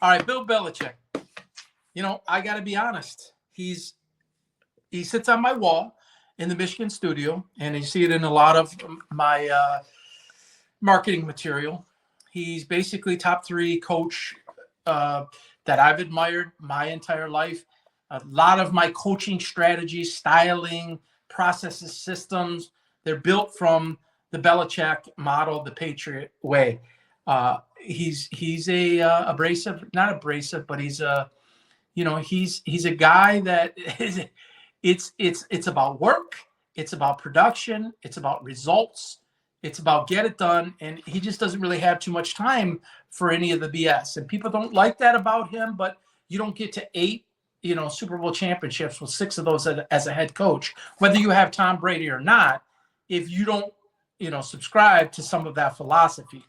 All right, Bill Belichick. You know, I got to be honest. He sits on my wall in the Michigan studio, and you see it in a lot of my marketing material. He's basically top 3 coach that I've admired my entire life. A lot of my coaching strategies, styling, processes, systems, they're built from the Belichick model, the Patriot way. He's a abrasive, not abrasive, but he's a, you know, he's a guy that is, it's about work, it's about production, it's about results, it's about get it done, and he just doesn't really have too much time for any of the BS. And people don't like that about him, but you don't get to 8, Super Bowl championships with 6 of those as a head coach, whether you have Tom Brady or not, if you don't, subscribe to some of that philosophy.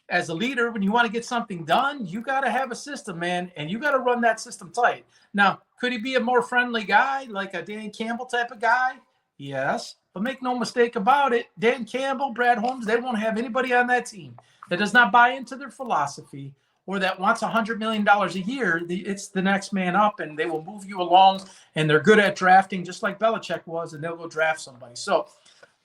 As a leader, when you want to get something done, you got to have a system, man, and you got to run that system tight. Now, could he be a more friendly guy, like a Dan Campbell type of guy? Yes, but make no mistake about it, Dan Campbell, Brad Holmes, they won't have anybody on that team that does not buy into their philosophy or that wants $100 million a year. It's the next man up, and they will move you along, and they're good at drafting, just like Belichick was, and they'll go draft somebody. So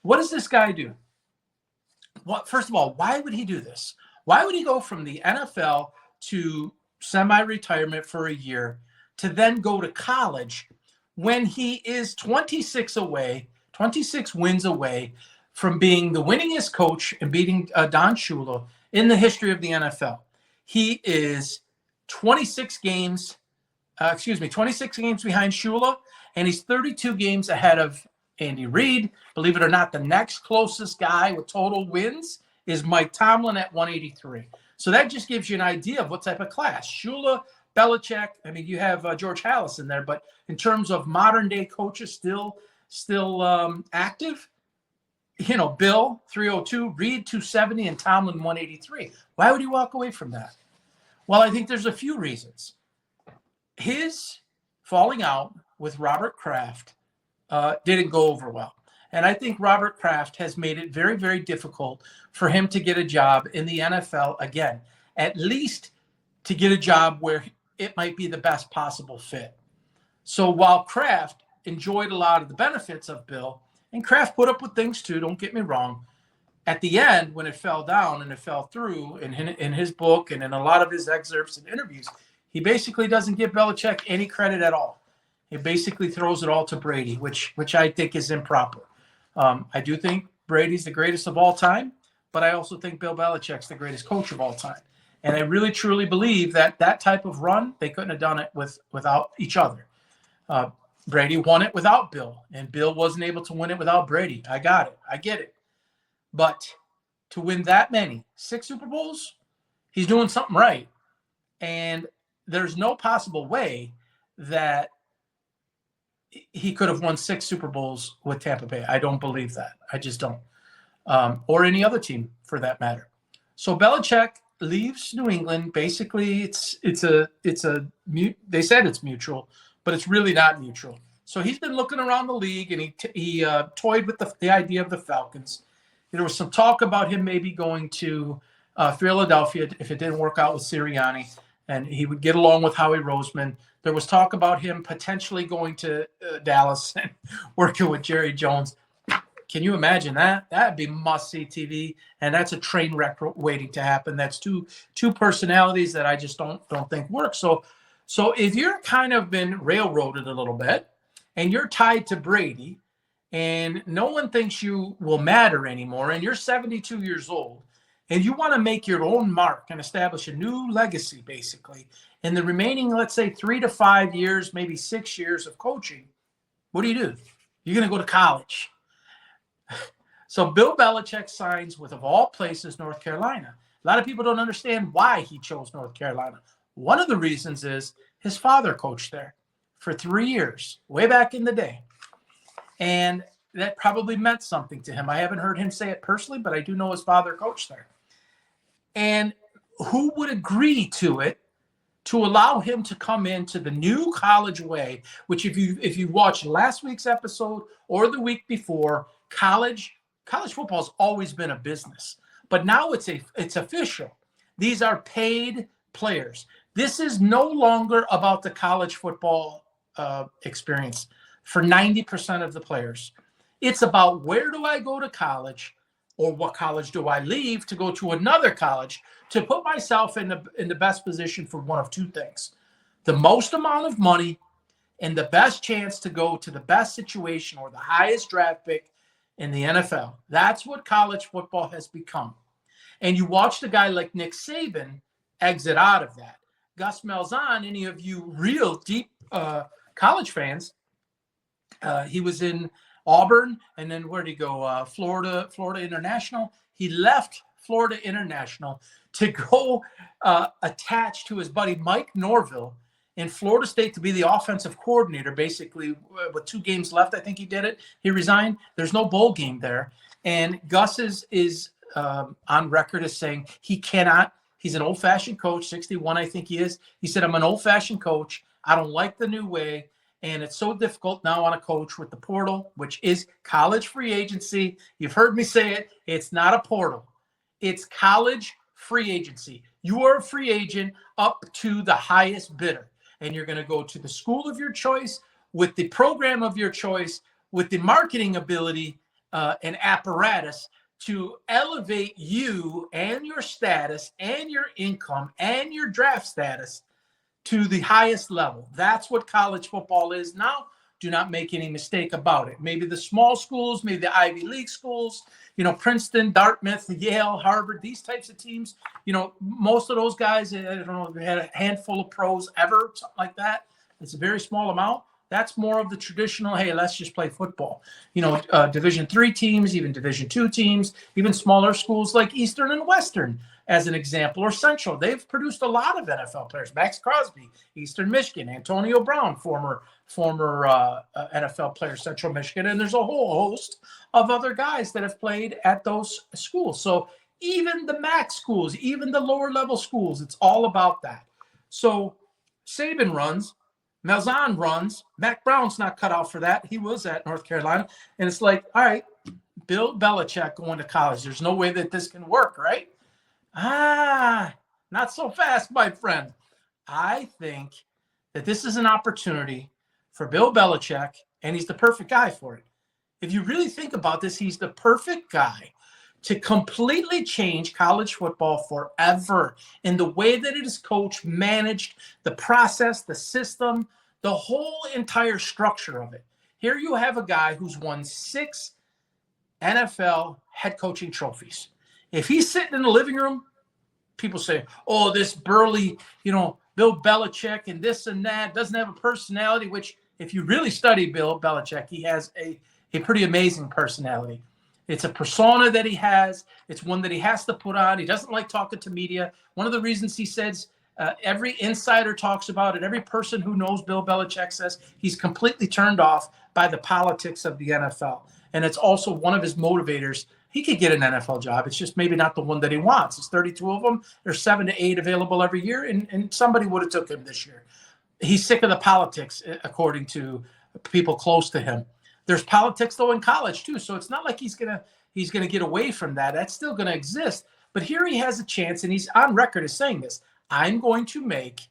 what does this guy do? Well, first of all, why would he do this? Why would he go from the NFL to semi-retirement for a year to then go to college when he is 26 wins away from being the winningest coach and beating Don Shula in the history of the NFL? He is 26 games behind Shula, and he's 32 games ahead of Andy Reid. Believe it or not, the next closest guy with total wins is Mike Tomlin at 183. So that just gives you an idea of what type of class. Shula, Belichick, I mean, you have George Halas in there, but in terms of modern day coaches still active, Bill 302, Reid 270, and Tomlin 183. Why would he walk away from that? Well, I think there's a few reasons. His falling out with Robert Kraft didn't go over well. And I think Robert Kraft has made it very, very difficult for him to get a job in the NFL again, at least to get a job where it might be the best possible fit. So while Kraft enjoyed a lot of the benefits of Bill, and Kraft put up with things too, don't get me wrong, at the end, when it fell down and it fell through in his book and in a lot of his excerpts and interviews, he basically doesn't give Belichick any credit at all. He basically throws it all to Brady, which I think is improper. I do think Brady's the greatest of all time, but I also think Bill Belichick's the greatest coach of all time. And I really, truly believe that type of run, they couldn't have done it without each other. Brady won it without Bill, and Bill wasn't able to win it without Brady. I got it. I get it. But to win that many, 6 Super Bowls, he's doing something right. And there's no possible way that he could have won 6 Super Bowls with Tampa Bay. I don't believe that. I just don't. Or any other team for that matter. So Belichick leaves New England. Basically, they said it's mutual, but it's really not mutual. So he's been looking around the league, and he toyed with the idea of the Falcons. There was some talk about him maybe going to Philadelphia if it didn't work out with Sirianni, and he would get along with Howie Roseman. There was talk about him potentially going to Dallas and working with Jerry Jones. Can you imagine that? That'd be must-see TV, and that's a train wreck waiting to happen. That's two personalities that I just don't think work. So if you're kind of been railroaded a little bit, and you're tied to Brady, and no one thinks you will matter anymore, and you're 72 years old, and you want to make your own mark and establish a new legacy, basically, in the remaining, let's say, 3 to 5 years, maybe 6 years of coaching, what do? You're going to go to college. So Bill Belichick signs with, of all places, North Carolina. A lot of people don't understand why he chose North Carolina. One of the reasons is his father coached there for 3 years, way back in the day. And that probably meant something to him. I haven't heard him say it personally, but I do know his father coached there. And who would agree to it to allow him to come into the new college way, which if you watch last week's episode or the week before, college football has always been a business. But now it's official. These are paid players. This is no longer about the college football experience for 90% of the players. It's about where do I go to college, or what college do I leave to go to another college to put myself in the best position for one of two things: the most amount of money and the best chance to go to the best situation or the highest draft pick in the NFL. That's what college football has become. And you watched a guy like Nick Saban exit out of that. Gus Malzahn, any of you real deep college fans, he was in Auburn, and then where did he go? Florida International. He left Florida International to go attach to his buddy Mike Norvell in Florida State to be the offensive coordinator, basically with 2 games left. I think he did it. He resigned. There's no bowl game there. And Gus is on record as saying he cannot. He's an old-fashioned coach, 61, I think he is. He said, I'm an old-fashioned coach. I don't like the new way. And it's so difficult now on a coach with the portal, which is college free agency. You've heard me say it. It's not a portal. It's college free agency. You are a free agent up to the highest bidder. And you're going to go to the school of your choice, with the program of your choice, with the marketing ability and apparatus to elevate you and your status and your income and your draft status to the highest level. That's what college football is now. Do not make any mistake about it. Maybe the small schools, maybe the Ivy League schools, Princeton, Dartmouth, Yale, Harvard, these types of teams, most of those guys, I don't know, they had a handful of pros ever, something like that. It's a very small amount. That's more of the traditional, hey, let's just play football. Division III teams, even Division II teams, even smaller schools like Eastern and Western, as an example, or Central. They've produced a lot of NFL players. Max Crosby, Eastern Michigan, Antonio Brown, former NFL player, Central Michigan, and there's a whole host of other guys that have played at those schools. So even the MAC schools, even the lower level schools, it's all about that. So Saban runs. Malzahn runs. Mac Brown's not cut out for that. He was at North Carolina. And it's like, all right, Bill Belichick going to college. There's no way that this can work, right? Not so fast, my friend. I think that this is an opportunity for Bill Belichick, and he's the perfect guy for it. If you really think about this, he's the perfect guy to completely change college football forever in the way that it is coached, managed, the process, the system, the whole entire structure of it. Here you have a guy who's won 6 NFL head coaching trophies. If he's sitting in the living room, people say, oh, this burly, Bill Belichick and this and that, doesn't have a personality, which if you really study Bill Belichick, he has a pretty amazing personality. It's a persona that he has. It's one that he has to put on. He doesn't like talking to media. One of the reasons he says every insider talks about it, every person who knows Bill Belichick says he's completely turned off by the politics of the NFL. And it's also one of his motivators. He could get an NFL job. It's just maybe not the one that he wants. It's 32 of them. There's 7 to 8 available every year, and somebody would have took him this year. He's sick of the politics, according to people close to him. There's politics, though, in college, too. So it's not like he's gonna get away from that. That's still going to exist. But here he has a chance, and he's on record as saying this. I'm going to make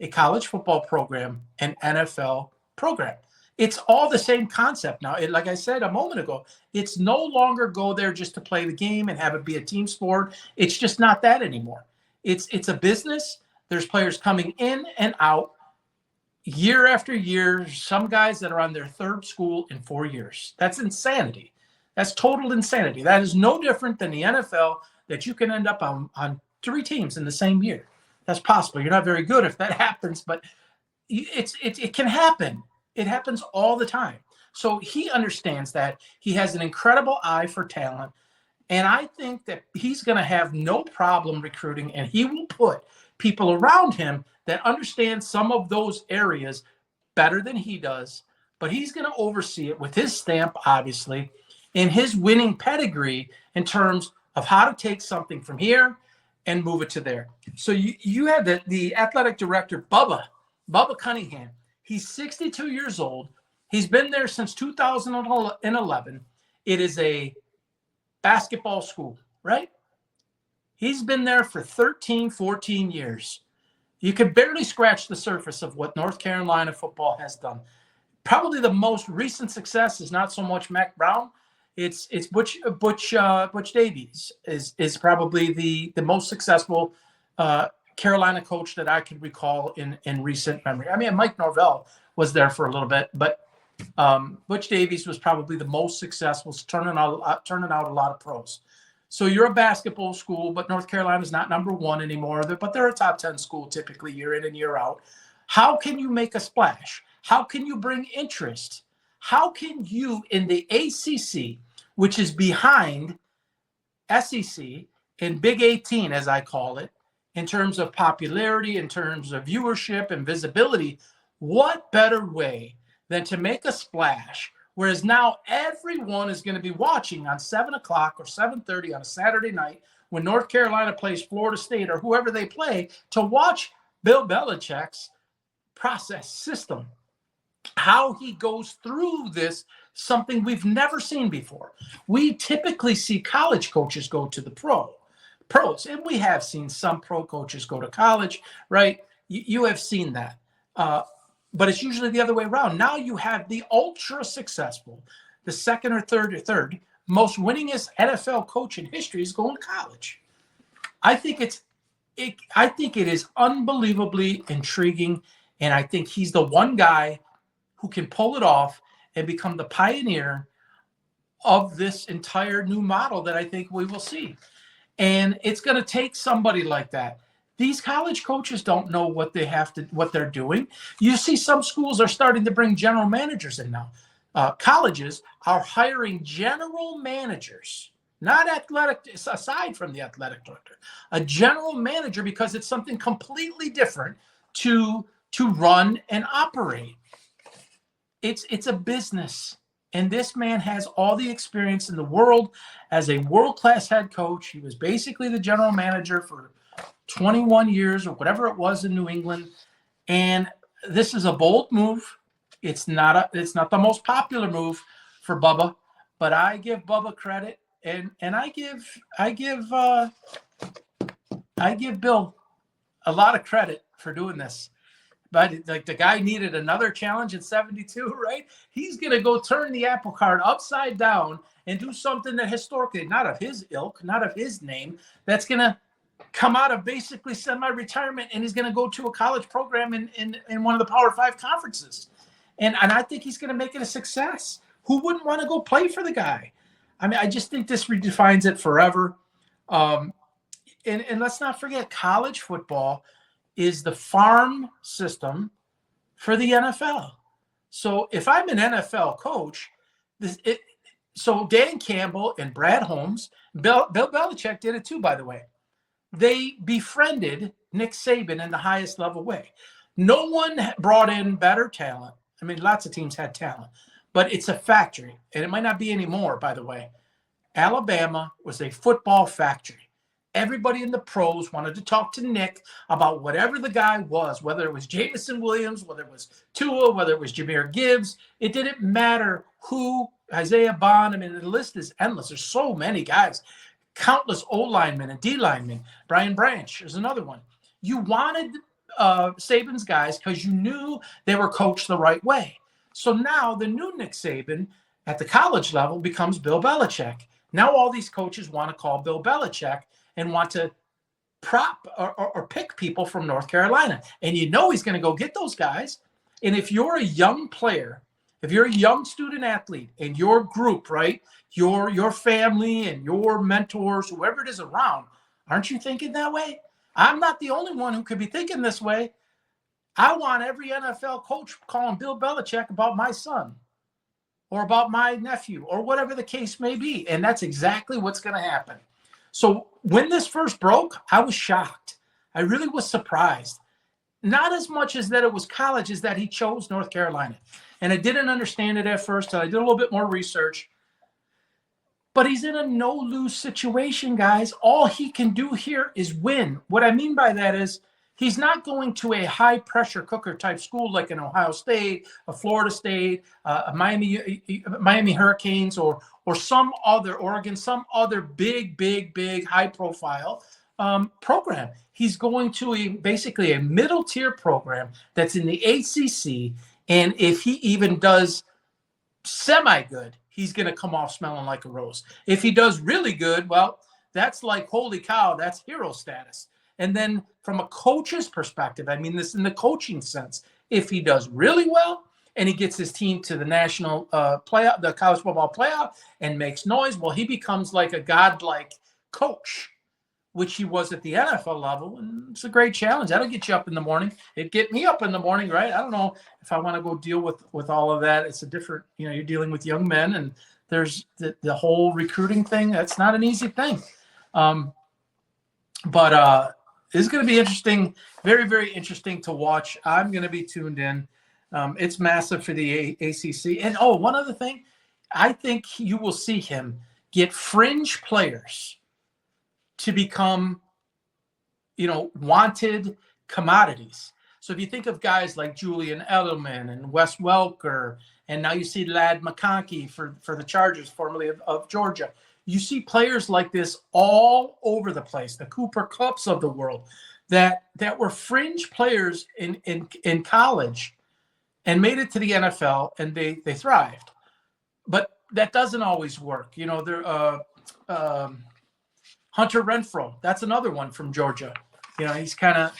a college football program an NFL program. It's all the same concept now. Like I said a moment ago, it's no longer go there just to play the game and have it be a team sport. It's just not that anymore. It's a business. There's players coming in and out year after year. Some guys that are on their 3rd school in 4 years. That's insanity. That's total insanity. That is no different than the NFL, that you can end up on 3 teams in the same year. That's possible. You're not very good if that happens, but it can happen. It happens all the time. So he understands that. He has an incredible eye for talent. And I think that he's going to have no problem recruiting, and he will put people around him that understand some of those areas better than he does. But he's going to oversee it with his stamp, obviously, and his winning pedigree in terms of how to take something from here and move it to there. So you have the athletic director, Bubba Cunningham. He's 62 years old. He's been there since 2011. It is a basketball school, right? He's been there for 13, 14 years. You can barely scratch the surface of what North Carolina football has done. Probably the most recent success is not so much Mac Brown. It's Butch Davies is probably the most successful Carolina coach that I can recall in recent memory. I mean, Mike Norvell was there for a little bit, but Butch Davies was probably the most successful, turning out a lot of pros. So you're a basketball school, but North Carolina's not number one anymore. But they're a top 10 school typically year in and year out. How can you make a splash? How can you bring interest? How can you, in the ACC, which is behind SEC and Big 18, as I call it, in terms of popularity, in terms of viewership and visibility, what better way than to make a splash? Whereas now everyone is going to be watching on 7 o'clock or 7:30 on a Saturday night when North Carolina plays Florida State or whoever they play to watch Bill Belichick's process system, how he goes through this, something we've never seen before. We typically see college coaches go to the pros, and we have seen some pro coaches go to college, right? You have seen that. But it's usually the other way around. Now you have the ultra successful, the second or third most winningest NFL coach in history is going to college. I think it is unbelievably intriguing, and I think he's the one guy who can pull it off and become the pioneer of this entire new model that I think we will see. And it's going to take somebody like that. These college coaches don't know what they're doing. You see some schools are starting to bring general managers in now. Colleges are hiring general managers, not athletic, aside from the athletic director, a general manager, because it's something completely different to run and operate. It's a business. And this man has all the experience in the world as a world-class head coach. He was basically the general manager for 21 years or whatever it was in New England. And this is a bold move. It's not the most popular move for Bubba, but I give Bubba credit, and I give Bill a lot of credit for doing this. But like, the guy needed another challenge in 72, right? He's going to go turn the apple cart upside down and do something that historically, not of his ilk, not of his name, that's going to come out of basically semi-retirement, and he's going to go to a college program in one of the Power 5 conferences. And I think he's going to make it a success. Who wouldn't want to go play for the guy? I mean, I just think this redefines it forever. And let's not forget, college football is the farm system for the NFL. So if I'm an NFL coach, so Dan Campbell and Brad Holmes, Bill Belichick did it too, by the way. They befriended Nick Saban in the highest level way. No one brought in better talent. I mean, lots of teams had talent, but it's a factory, and it might not be anymore, by the way. Alabama was a football factory. Everybody in the pros wanted to talk to Nick about whatever the guy was, whether it was Jameson Williams, whether it was Tua, whether it was Jahmyr Gibbs. It didn't matter who, Isaiah Bond. I mean, the list is endless. There's so many guys, countless O linemen and D linemen. Brian Branch is another one. You wanted Saban's guys because you knew they were coached the right way. So now the new Nick Saban at the college level becomes Bill Belichick. Now all these coaches want to call Bill Belichick and want to prop or pick people from North Carolina. And you know he's going to go get those guys. And if you're a young player, if you're a young student athlete and your group, right, your family and your mentors, whoever it is around, aren't you thinking that way? I'm not the only one who could be thinking this way. I want every NFL coach calling Bill Belichick about my son or about my nephew or whatever the case may be. And that's exactly what's going to happen. So when this first broke, I was shocked. I really was surprised. Not as much as that it was college, as that he chose North Carolina. And I didn't understand it at first. I did a little bit more research. But he's in a no-lose situation, guys. All he can do here is win. What I mean by that is he's not going to a high-pressure cooker type school like an Ohio State, a Florida State, a Miami Hurricanes, or some other, Oregon, some other big high-profile program. He's going to basically a middle tier program that's in the ACC. And if he even does semi good, he's going to come off smelling like a rose. If he does really good, well, that's like, holy cow, that's hero status. And then from a coach's perspective, I mean this in the coaching sense, if he does really well and he gets his team to the national playoff, the college football playoff, and makes noise, well, he becomes like a godlike coach, which he was at the NFL level. And it's a great challenge. That'll get you up in the morning. It'd get me up in the morning, right? I don't know if I want to go deal with all of that. It's a different, you're dealing with young men, and there's the whole recruiting thing. That's not an easy thing. But it's going to be interesting, very, very interesting to watch. I'm going to be tuned in. It's massive for the ACC. And, one other thing, I think you will see him get fringe players to become, wanted commodities. So if you think of guys like Julian Edelman and Wes Welker, and now you see Ladd McConkey for the Chargers, formerly of Georgia, you see players like this all over the place, the Cooper Kupps of the world, that were fringe players in college and made it to the NFL, and they thrived. But that doesn't always work. Hunter Renfrow, that's another one from Georgia. He's kind of,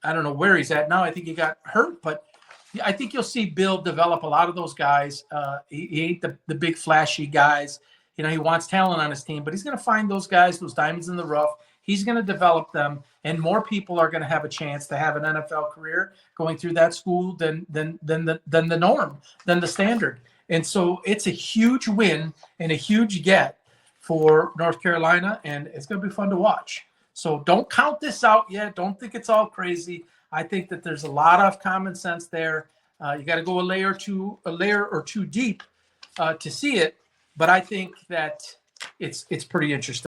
I don't know where he's at now. I think he got hurt, but I think you'll see Bill develop a lot of those guys. He ain't the big flashy guys. He wants talent on his team, but he's going to find those guys, those diamonds in the rough. He's going to develop them, and more people are going to have a chance to have an NFL career going through that school than the norm, than the standard. And so it's a huge win and a huge get for North Carolina, and it's going to be fun to watch. So don't count this out yet. Don't think it's all crazy. I think that there's a lot of common sense there. You got to go a layer or two deep to see it, but I think that it's pretty interesting.